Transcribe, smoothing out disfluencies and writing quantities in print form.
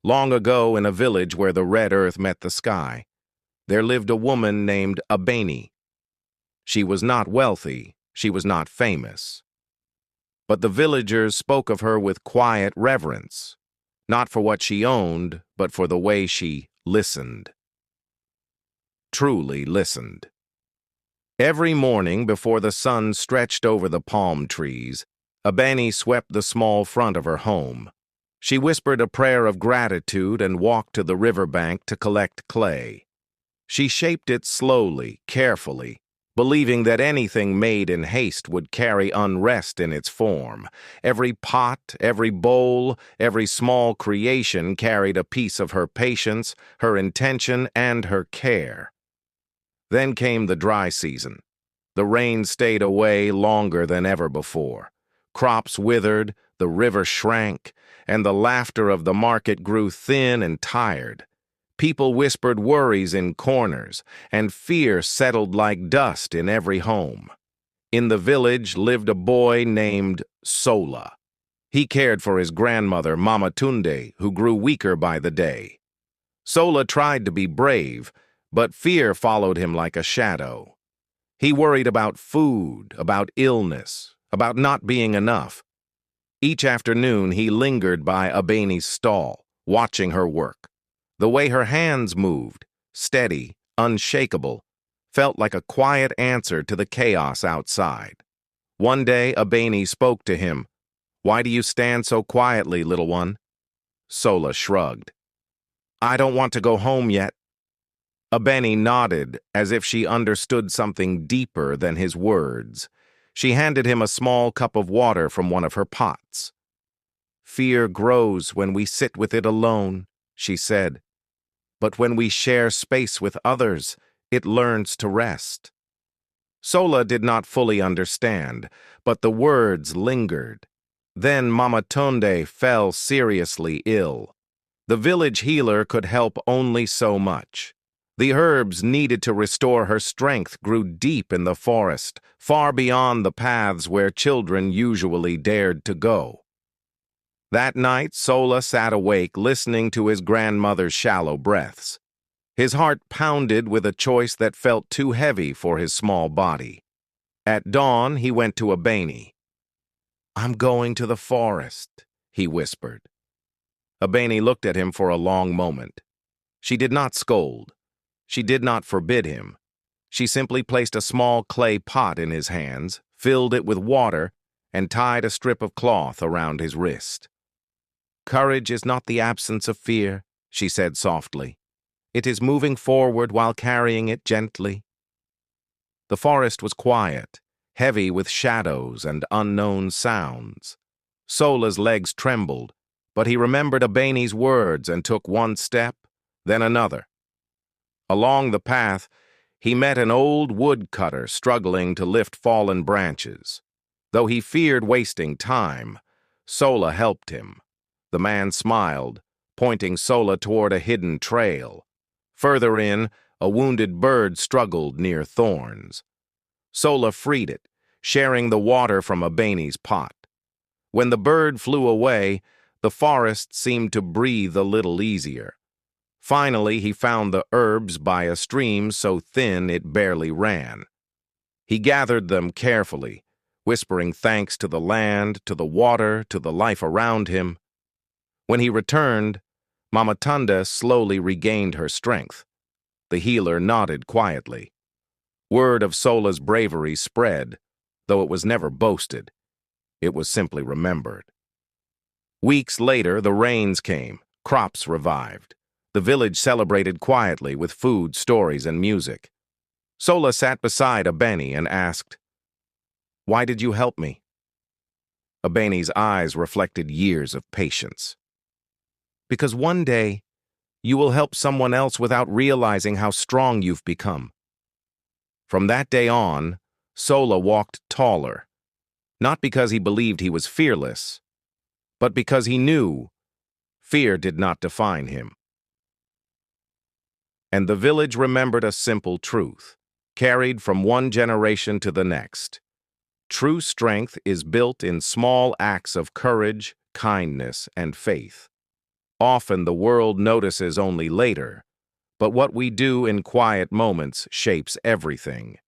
Long ago, in a village where the red earth met the sky, there lived a woman named Abeni. She was not wealthy, she was not famous. But the villagers spoke of her with quiet reverence, not for what she owned, but for the way she listened. Truly listened. Every morning before the sun stretched over the palm trees, Abeni swept the small front of her home. She whispered a prayer of gratitude and walked to the riverbank to collect clay. She shaped it slowly, carefully, believing that anything made in haste would carry unrest in its form. Every pot, every bowl, every small creation carried a piece of her patience, her intention, and her care. Then came the dry season. The rain stayed away longer than ever before. Crops withered, the river shrank, and the laughter of the market grew thin and tired. People whispered worries in corners, and fear settled like dust in every home. In the village lived a boy named Sola. He cared for his grandmother, Mama Tunde, who grew weaker by the day. Sola tried to be brave, but fear followed him like a shadow. He worried about food, about illness, about not being enough. Each afternoon he lingered by Abeni's stall, watching her work. The way her hands moved, steady, unshakable, felt like a quiet answer to the chaos outside. One day Abeni spoke to him. "Why do you stand so quietly, little one?" Sola shrugged. "I don't want to go home yet." Abeni nodded, as if she understood something deeper than his words. She handed him a small cup of water from one of her pots. "Fear grows when we sit with it alone," she said. "But when we share space with others, it learns to rest." Sola did not fully understand, but the words lingered. Then Mama Tunde fell seriously ill. The village healer could help only so much. The herbs needed to restore her strength grew deep in the forest, far beyond the paths where children usually dared to go. That night, Sola sat awake listening to his grandmother's shallow breaths. His heart pounded with a choice that felt too heavy for his small body. At dawn, he went to Abeni. "I'm going to the forest," he whispered. Abeni looked at him for a long moment. She did not scold. She did not forbid him. She simply placed a small clay pot in his hands, filled it with water, and tied a strip of cloth around his wrist. "Courage is not the absence of fear," she said softly. "It is moving forward while carrying it gently." The forest was quiet, heavy with shadows and unknown sounds. Sola's legs trembled, but he remembered Abeni's words and took one step, then another. Along the path, he met an old woodcutter struggling to lift fallen branches. Though he feared wasting time, Sola helped him. The man smiled, pointing Sola toward a hidden trail. Further in, a wounded bird struggled near thorns. Sola freed it, sharing the water from Abeni's pot. When the bird flew away, the forest seemed to breathe a little easier. Finally, he found the herbs by a stream so thin it barely ran. He gathered them carefully, whispering thanks to the land, to the water, to the life around him. When he returned, Mama Tunde slowly regained her strength. The healer nodded quietly. Word of Sola's bravery spread, though it was never boasted. It was simply remembered. Weeks later, the rains came, crops revived. The village celebrated quietly with food, stories, and music. Sola sat beside Abeni and asked, "Why did you help me?" Abeni's eyes reflected years of patience. "Because one day, you will help someone else without realizing how strong you've become." From that day on, Sola walked taller, not because he believed he was fearless, but because he knew fear did not define him. And the village remembered a simple truth, carried from one generation to the next. True strength is built in small acts of courage, kindness, and faith. Often the world notices only later, but what we do in quiet moments shapes everything.